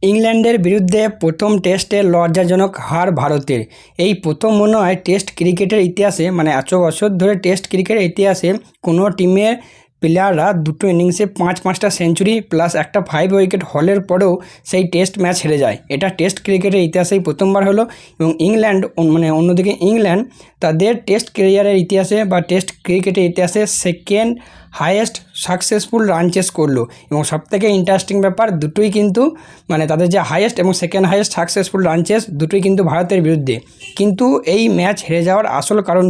ইংল্যান্ডের বিরুদ্ধে প্রথম টেস্টে লজ্জাজনক হার ভারতের। এই প্রথম মনে হয় টেস্ট ক্রিকেটের ইতিহাসে, মানে এত বছর ধরে টেস্ট ক্রিকেটের ইতিহাসে কোনো টিমের প্লেয়াররা দুটো ইনিংসে পাঁচটা সেঞ্চুরি প্লাস একটা 5 উইকেট হলের পরেও সেই টেস্ট ম্যাচ হেরে যায়। এটা টেস্ট ক্রিকেটের ইতিহাসেই প্রথমবার হলো। এবং ইংল্যান্ড অন্যদিকে ইংল্যান্ড তাদের টেস্ট ক্যারিয়ারের ইতিহাসে বা টেস্ট ক্রিকেটের ইতিহাসে second highest successful run chase করলো। এবং সবথেকে ইন্টারেস্টিং ব্যাপার, দুটোই কিন্তু তাদের যে হাইয়েস্ট এবং second highest successful run chase দুটোই কিন্তু ভারতের বিরুদ্ধে। কিন্তু এই ম্যাচ হেরে যাওয়ার আসল কারণ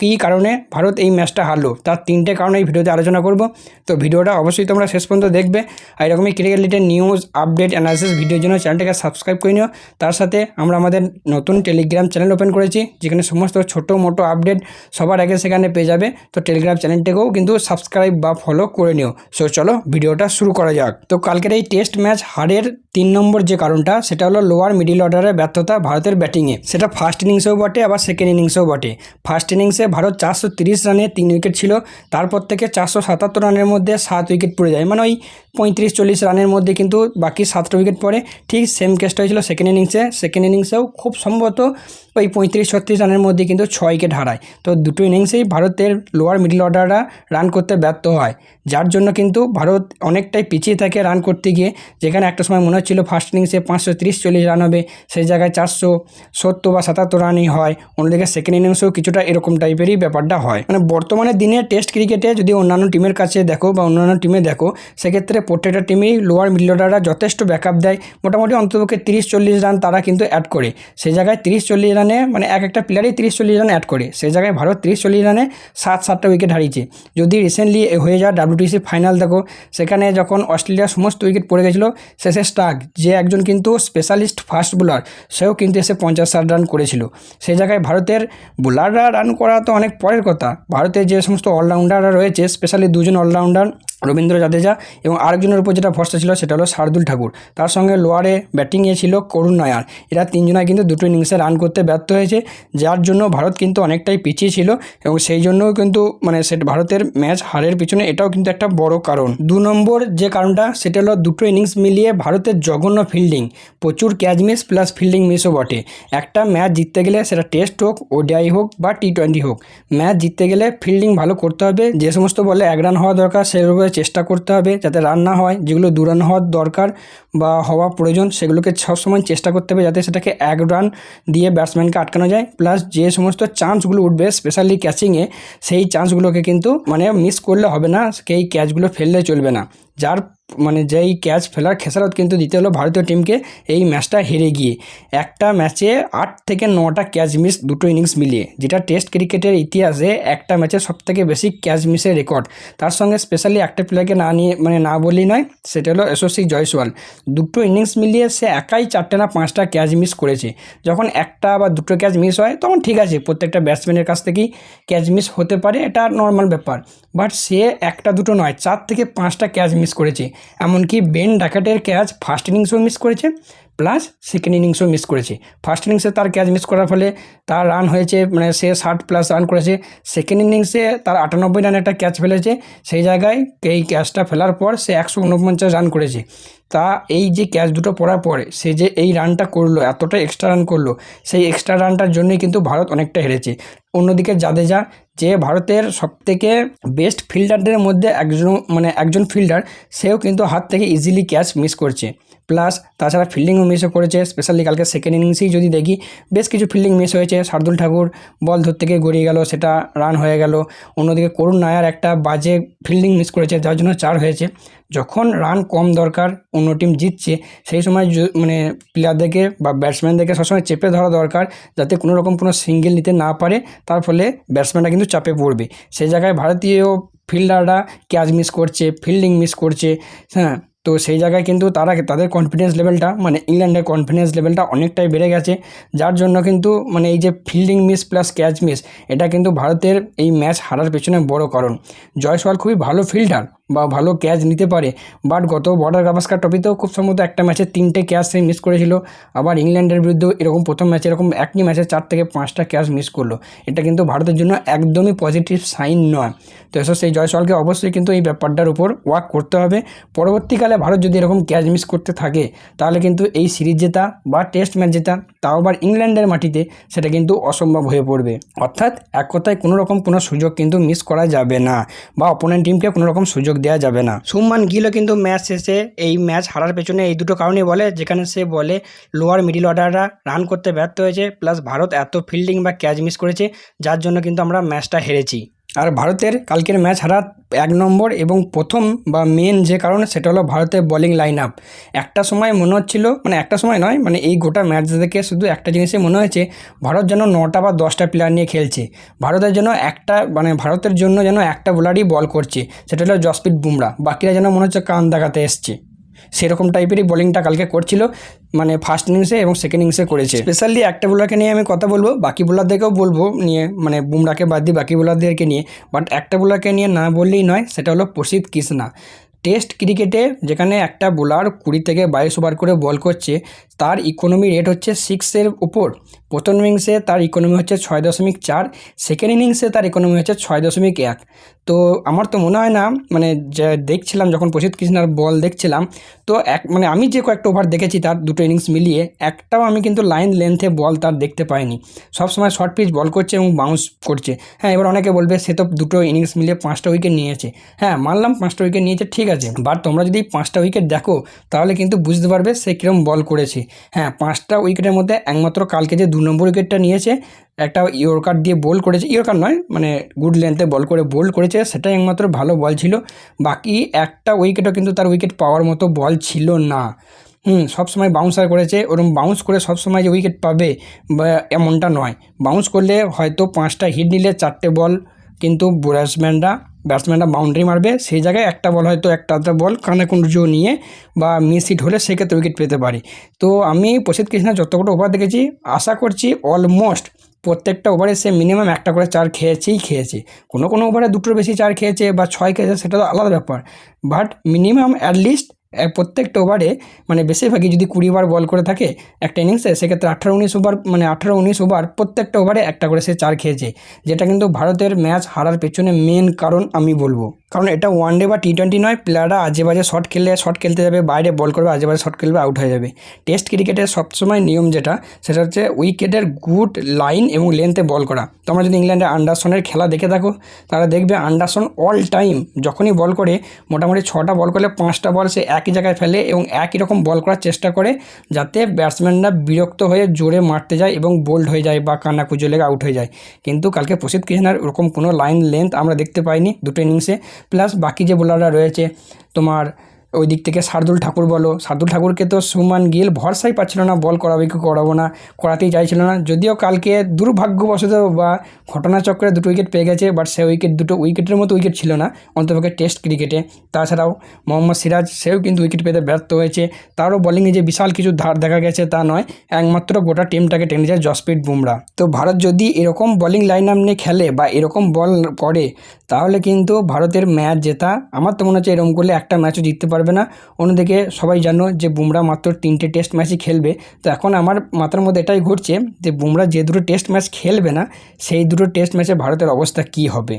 কী কারণে ভারত এই ম্যাচটা হারলো, তার 3টে কারণ এই ভিডিওতে আলোচনা করব। তো ভিডিওটা অবশ্যই তোমরা শেষ পর্যন্ত দেখবে। আর এরকমই cricket related news, update, analysis ভিডিওর জন্য চ্যানেলটাকে সাবস্ক্রাইব করে নিও। তার সাথে আমরা আমাদের নতুন টেলিগ্রাম চ্যানেল ওপেন করেছি, যেখানে সমস্ত ছোটো মোটো আপডেট সবার আগে সেখানে পেয়ে যাবে। তো টেলিগ্রাম চ্যানেলটাকেও কিন্তু সাবস্ক্রাইব বা ফলো করে নিও। সো চলো ভিডিওটা শুরু করা যাক। তো কালকের এই টেস্ট ম্যাচ হারের 3 নম্বর যে কারণটা, সেটা হলো লোয়ার মিডিল অর্ডারের ব্যর্থতা ভারতের ব্যাটিংয়ে। সেটা ফার্স্ট ইনিংসেও বটে, আবার সেকেন্ড ইনিংসেও বটে। ফার্স্ট ইনিংসে ভারত 430 রানে 3 উইকেট ছিল, তারপর থেকে 477 রানের মধ্যে 7 উইকেট পড়ে যায়, মানে ওই 35-40 রানের মধ্যে কিন্তু বাকি 7টা উইকেট পড়ে। ঠিক সেম কেসটা হয়েছিল সেকেন্ড ইনিংসেও খুব সম্ভবত ওই 35-36 রানের মধ্যে কিন্তু 6 উইকেট হারায়। তো দুটো ইনিংসেই ভারতের লোয়ার মিডল অর্ডাররা রান করতে ব্যর্থ হয়, যার জন্য কিন্তু ভারত অনেকটাই পিছিয়ে থাকে রান করতে গিয়ে। যেখানে একটা সময় মনে হচ্ছিল ফার্স্ট ইনিংসে 530-40 রান হবে, সেই জায়গায় 470 বা 77 রানই হয়। অন্যদিকে সেকেন্ড ইনিংসেও কিছুটা এরকম টাইপেরই ব্যাপারটা হয়। বর্তমানে দিনে টেস্ট ক্রিকেটে যদি অন্যান্য টিমের কাছে দেখো বা অন্যান্য টিমে দেখো, সেক্ষেত্রে প্রত্যেকটা টিমেই লোয়ার মিডল অর্ডাররা যথেষ্ট ব্যাকআপ দেয়। মোটামুটি অন্ততপক্ষে 30-40 রান তারা কিন্তু অ্যাড করে। সেই জায়গায় 30-40 রানে এক একটা প্লেয়ারই 30-40 রান অ্যাড করে। সেই জায়গায় ভারত 30-40 রানে 7টা উইকেট হারিয়েছে। যদি রিসেন্টলি হয়ে যাওয়া WTC ফাইনাল দেখো, সেখানে যখন অস্ট্রেলিয়ার সমস্ত উইকেট পড়ে গেছিলো, শেষে স্টার্ক, যে একজন কিন্তু স্পেশালিস্ট ফাস্ট বোলার, সেও কিন্তু এসে 50-60 রান করেছিল। সেই জায়গায় ভারতের বোলাররা রান করা তো অনেক পরের কথা। ভারতের যে সমস্ত অলরাউন্ডাররা রয়েছে, স্পেশালি 2জন অলরাউন্ডার, রবীন্দ্র জাদেজা এবং আরেকজনের উপর যেটা ভরসা ছিল সেটা হলো শার্দুল ঠাকুর। তার সঙ্গে লোয়ারে ব্যাটিংয়ে ছিল করুণ নায়ার। এরা 3জনাই কিন্তু দুটো ইনিংসে রান করতে ব্যর্থ হয়েছে, যার জন্য ভারত কিন্তু অনেকটাই পিছিয়ে ছিল। এবং সেই জন্যও কিন্তু ভারতের ম্যাচ হারের পিছনে এটাও কিন্তু একটা বড় কারণ। 2 নম্বর যে কারণটা, সেটা হলো দুটো ইনিংস মিলিয়ে ভারতের জঘন্য ফিল্ডিং, প্রচুর ক্যাচ মিস প্লাস ফিল্ডিং মিসও বটে। একটা ম্যাচ জিততে গেলে, সেটা টেস্ট হোক, ODI হোক বা T20 হোক, ম্যাচ জিততে গেলে ফিল্ডিং ভালো করতে হবে। যে সমস্ত বলে 1 রান হওয়া দরকার সেগুলোকে চেষ্টা করতে হবে যাতে রান না হয়। যেগুলো 2 রান হওয়ার দরকার বা হওয়া প্রয়োজন, সেগুলোকে সবসময় চেষ্টা করতে হবে যাতে সেটাকে 1 রান দিয়ে ব্যাটসম্যানকে আটকানো যায়। প্লাস যে সমস্ত চান্সগুলো উঠবে স্পেশালি ক্যাচিংয়ে, সেই চান্সগুলোকে কিন্তু মিস করলে হবে না, সেই ক্যাচগুলো ফেললে চলবে না। যেই ক্যাচ ফেলার খেসারত কিন্তু দিতে হলো ভারতীয় টিমকে এই ম্যাচটা হেরে গিয়ে। একটা ম্যাচে 8 থেকে 9টা ক্যাচ মিস দুটো ইনিংস মিলিয়ে, যেটা টেস্ট ক্রিকেটের ইতিহাসে একটা ম্যাচে সবথেকে বেশি ক্যাচ মিসের রেকর্ড। তার সঙ্গে স্পেশালি একটা প্লেয়ারকে না বললেই নয়, সেটা হলো যশস্বী জয়সওয়াল। দুটো ইনিংস মিলিয়ে সে একাই 4টে না 5টা ক্যাচ মিস করেছে। যখন একটা বা দুটো ক্যাচ মিস হয় তখন ঠিক আছে, প্রত্যেকটা ব্যাটসম্যানের কাছ থেকেই ক্যাচ মিস হতে পারে, এটা নর্মাল ব্যাপার। বাট সে একটা দুটো নয়, 4 থেকে 5টা ক্যাচ মিস করেছে। এমনকি বেন ডাকাটের ক্যাচ ফার্স্ট ইনিংসেও মিস করেছে প্লাস সেকেন্ড ইনিংসেও মিস করেছে। ফার্স্ট ইনিংসে তার ক্যাচ মিস করার ফলে তার রান হয়েছে, সে 60+ রান করেছে। সেকেন্ড ইনিংসে তার 98 রানে একটা ক্যাচ ফেলেছে, সেই জায়গায় এই ক্যাচটা ফেলার পর সে 149 রান করেছে। তা এই যে ক্যাচ দুটো পড়ার পরে সে যে এই রানটা করলো, এতটা এক্সট্রা রান করলো, সেই এক্সট্রা রানটার জন্যই কিন্তু ভারত অনেকটা হেরেছে। অন্যদিকে জাদেজা, যে ভারতের সবথেকে বেস্ট ফিল্ডারদের মধ্যে একজন ফিল্ডার, সেও কিন্তু হাত থেকে ইজিলি ক্যাচ মিস করছে। প্লাস তাছাড়া ফিল্ডিংও মিসও করেছে। স্পেশালি কালকে সেকেন্ড ইনিংসেই যদি দেখি, বেশ কিছু ফিল্ডিং মিস হয়েছে। শার্দুল ঠাকুর বল ধরতে গিয়ে গড়িয়ে গেল, সেটা রান হয়ে গেল। অন্যদিকে করুণ নায়ার একটা বাজে ফিল্ডিং মিস করেছে, যার জন্য 4 হয়েছে। যখন রান কম দরকার, অন্য টিম জিতছে, সেই সময় প্লেয়ারদেরকে বা ব্যাটসম্যানদেরকে সবসময় চেপে ধরা দরকার, যাতে কোনো সিঙ্গেল নিতে না পারে। তার ফলে ব্যাটসম্যানরা কিন্তু চাপে পড়বে। সেই জায়গায় ভারতীয় ফিল্ডাররা ক্যাচ মিস করছে, ফিল্ডিং মিস করছে। হ্যাঁ, তো সেই জায়গায় কিন্তু তাদের কনফিডেন্স লেভেলটা, ইংল্যান্ডের কনফিডেন্স লেভেলটা অনেকটাই বেড়ে গেছে। যার জন্য কিন্তু এই যে fielding miss plus catch miss, এটা কিন্তু ভারতের এই ম্যাচ হারার পেছনে বড় কারণ। জয়সওয়াল খুবই ভালো ফিল্ডার, বা ভালো ক্যাচ নিতে পারে। বাট গত বর্ডার গাভাস্কার ট্রফিতেও খুব সম্ভবত একটা ম্যাচে 3টে ক্যাচ সে মিস করেছিল। আবার ইংল্যান্ডের বিরুদ্ধেও এরকম প্রথম ম্যাচে এরকম একই ম্যাচে 4 থেকে 5টা ক্যাচ মিস করলো। এটা কিন্তু ভারতের জন্য একদমই পজিটিভ সাইন নয়। তো এসব সেই জয়সওয়ালকে অবশ্যই কিন্তু এই ব্যাপারটার উপর ওয়ার্ক করতে হবে। পরবর্তীকালে ভারত যদি এরকম ক্যাচ মিস করতে থাকে তাহলে কিন্তু এই সিরিজ জেতা বা টেস্ট ম্যাচ জেতা, তাও আবার ইংল্যান্ডের মাটিতে, সেটা কিন্তু অসম্ভব হয়ে পড়বে। অর্থাৎ এক কথায় কোনো রকম কোনো সুযোগ কিন্তু মিস করা যাবে না বা অপোনেন্ট টিমকে কোনো রকম সুযোগ দেওয়া যাবে না। শুভমান গিলও কিন্তু ম্যাচ শেষে এই ম্যাচ হারার পেছনে এই দুটো কারণেই বলে, যেখানে সে বলে লোয়ার মিডিল অর্ডাররা রান করতে ব্যর্থ হয়েছে, প্লাস ভারত এত ফিল্ডিং বা ক্যাচ মিস করেছে, যার জন্য কিন্তু আমরা ম্যাচটা হেরেছি। আর ভারতের কালকের ম্যাচ হারার 1 নম্বর এবং প্রথম বা মেন যে কারণ সেটা হলো ভারতের বোলিং লাইন আপ। একটা সময় মনে হচ্ছিল, মানে একটা সময় নয়, মানে এই গোটা ম্যাচ থেকে শুধু একটা জিনিসই মনে হয়েছে, ভারত যেন 9টা বা 10টা প্লেয়ার নিয়ে খেলছে। ভারতের জন্য ভারতের জন্য যেন একটা বোলারই বল করছে, সেটা হলো জসপ্রীত বুমরা। বাকিরা যেন মনে হচ্ছে কান দেখাতে এসছে, সেরকম টাইপেরই বোলিংটা কালকে করছিল, মানে ফার্স্ট ইনিংসে এবং সেকেন্ড ইনিংসে করেছে। স্পেশালি একটা বোলারকে নিয়ে আমি কথা বলবো, বাকি বোলারদেরকেও বলবো নিয়ে, মানে বুমরাকে বাদ দিয়ে বাকি বোলারদেরকে নিয়ে, বাট একটা বোলারকে নিয়ে না বললেই নয়, সেটা হলো প্রসিদ্ধ কৃষ্ণা। টেস্ট ক্রিকেটে যেখানে একটা বোলার 20 থেকে 22 ওভার করে বল করছে, তার ইকোনমি রেট হচ্ছে 6-এর উপর। প্রথম ইনিংসে তার ইকোনমি হচ্ছে 6.4, সেকেন্ড ইনিংসে তার ইকোনমি হচ্ছে 6.1। তো আমার তো মনে হয় না, মানে যে দেখছিলাম যখন প্রসিদ্ধ কৃষ্ণার বল দেখছিলাম, তো মানে আমি যে কয়েকটা ওভার দেখেছি তার দুটো ইনিংস মিলিয়ে, একটাও আমি কিন্তু লাইন লেন্থে বল তার দেখতে পাইনি। সবসময় শর্ট পিচ বল করছে এবং বাউন্স করছে। হ্যাঁ, এবার অনেকে বলবে সে তো দুটো ইনিংস মিলিয়ে 5টা উইকেট নিয়েছে। হ্যাঁ, মানলাম 5টা উইকেট নিয়েছে, ঠিক আছে, বাট তোমরা যদি 5টা উইকেট দেখো তাহলে কিন্তু বুঝতে পারবে সে কীরকম বল করেছে। হ্যাঁ, 5টা উইকেটের মধ্যে একমাত্র কালকে যে 2 নম্বর উইকেটটা নিয়েছে, একটা ইয়র্কার দিয়ে বোল করেছে, ইয়র্কার নয় মানে গুড লেন্থে বল করে বোল করেছে, সেটাই একমাত্র ভালো বল ছিল। বাকি একটা উইকেটও কিন্তু তার উইকেট পাওয়ার মতো বল ছিল না। সবসময় বাউন্সার করেছে, ওরকম বাউন্স করে সবসময় যে উইকেট পাবে বা এমনটা নয়। বাউন্স করলে হয়তো 5টা হিট নিলে 4টে বল কিন্তু ব্যাটসম্যানরা বাউন্ডারি মারবে, সেই জায়গায় একটা বল হয়তো একটা বল কানে কুঞ্জো নিয়ে বা মিস হিট হলে সেক্ষেত্রে উইকেট পেতে পারে। তো আমি প্রসিদ্ধ কৃষ্ণা যতগুলো ওভার দেখেছি, আশা করছি অলমোস্ট প্রত্যেকটা ওভারে সে মিনিমাম একটা করে 4 খেয়েছে। কোনো ওভারে 2টোর বেশি 4 খেয়েছে বা 6 খেয়েছে, সেটা তো আলাদা ব্যাপার, বাট মিনিমাম অ্যাটলিস্ট প্রত্যেকটা ওভারে, মানে বেশিরভাগই যদি 20 ওভার বল করে থাকে একটা ইনিংসে, সেক্ষেত্রে 18-19 ওভার, মানে 18-19 ওভার প্রত্যেকটা ওভারে একটা করে সে 4 খেয়েছে, যেটা কিন্তু ভারতের ম্যাচ হারার পেছনে মেন কারণ আমি বলবো। কারণ এটা ওয়ানডে বা টি20 নয়, প্লেয়াররা আজে বাজে শট খেলতে যাবে, বাইরে বল করবে, আজে বাজে শট খেলবে, আউট হয়ে যাবে। টেস্ট ক্রিকেটের সবসময় নিয়ম যেটা, সেটা হচ্ছে উইকেটের গুড লাইন এবং লেন্থে বল করা। তোমরা যদি ইংল্যান্ডের অ্যান্ডারসনের খেলা দেখে থাকো, তারা দেখবে অ্যান্ডারসন অল টাইম যখনই বল করে, মোটামুটি 6টা বল করলে 5টা বল সে একই জায়গায় ফেলে এবং একই রকম বল করার চেষ্টা করে, যাতে ব্যাটসম্যানরা বিরক্ত হয়ে জোরে মারতে যায় এবং বোল্ড হয়ে যায় বা কান্নাকুজো লেগে আউট হয়ে যায়। কিন্তু কালকে প্রসিদ্ধ কৃষ্ণার ওরকম কোনো লাইন লেন্থ আমরা দেখতে পাইনি দুটো ইনিংসে। প্লাস বাকি যে বোলাররা রয়েছে, তোমার ওই দিক থেকে শার্দুল ঠাকুর বলো, শার্দুল ঠাকুরকে তো শুভমান গিল ভরসাই পাচ্ছিল না, বল করাবে কি করাবো না, করাতেই চাইছিল না। যদিও কালকে দুর্ভাগ্যবশত বা ঘটনাচক্রে 2টো উইকেট পেয়ে গেছে, বাট সে দুটো উইকেটের মতো উইকেট ছিল না অন্তপক্ষে টেস্ট ক্রিকেটে। তাছাড়াও মোহাম্মদ সিরাজ, সেও কিন্তু উইকেট পেতে ব্যর্থ হয়েছে। তারও বোলিংয়ে যে বিশাল কিছু ধার দেখা গেছে তা নয়, একমাত্র গোটা টিমটাকে টেনে যায় জসপ্রীত বুমরা। তো ভারত যদি এরকম বোলিং লাইন আপ নিয়ে খেলে বা এরকম বল করে, তাহলে কিন্তু ভারতের ম্যাচ জেতা, আমার তো মনে হচ্ছে এরকম করলে একটা ম্যাচও জিততে পারবে না। অন্যদিকে সবাই জানো যে বুমরা মাত্র 3টে টেস্ট ম্যাচই খেলবে। তো এখন আমার মাথার মধ্যে এটাই ঘুরছে যে বুমরা যে 2টো টেস্ট ম্যাচ খেলবে না, সেই 2টো টেস্ট ম্যাচে ভারতের অবস্থা কী হবে,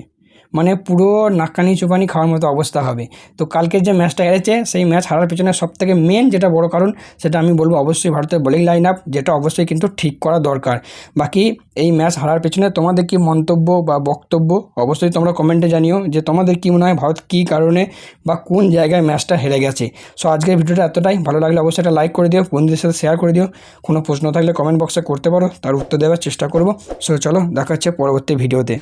মানে পুরো নাকানি চুপানি খাওয়ার মতো অবস্থা হবে। তো কালকের যে ম্যাচটা হেরেছে, সেই ম্যাচ হারার পেছনে সবথেকে মেন যেটা বড় কারণ, সেটা আমি বলবো অবশ্যই ভারতের বোলিং লাইন আপ, যেটা অবশ্যই কিন্তু ঠিক করা দরকার। বাকি এই ম্যাচ হারার পেছনে তোমাদের কি মন্তব্য বা বক্তব্য, অবশ্যই তোমরা কমেন্টে জানিও যে তোমাদের কী মনে হয় ভারত কী কারণে বা কোন জায়গায় ম্যাচটা হেরে গেছে। সো আজকের ভিডিওটা এতটাই, ভালো লাগলে অবশ্যই একটা লাইক করে দিও, বন্ধুদের সাথে শেয়ার করে দিও। কোনো প্রশ্ন থাকলে কমেন্ট বক্সে করতে পারো, তার উত্তর দেওয়ার চেষ্টা করব। সো চলো, দেখা হচ্ছে পরবর্তী ভিডিওতে।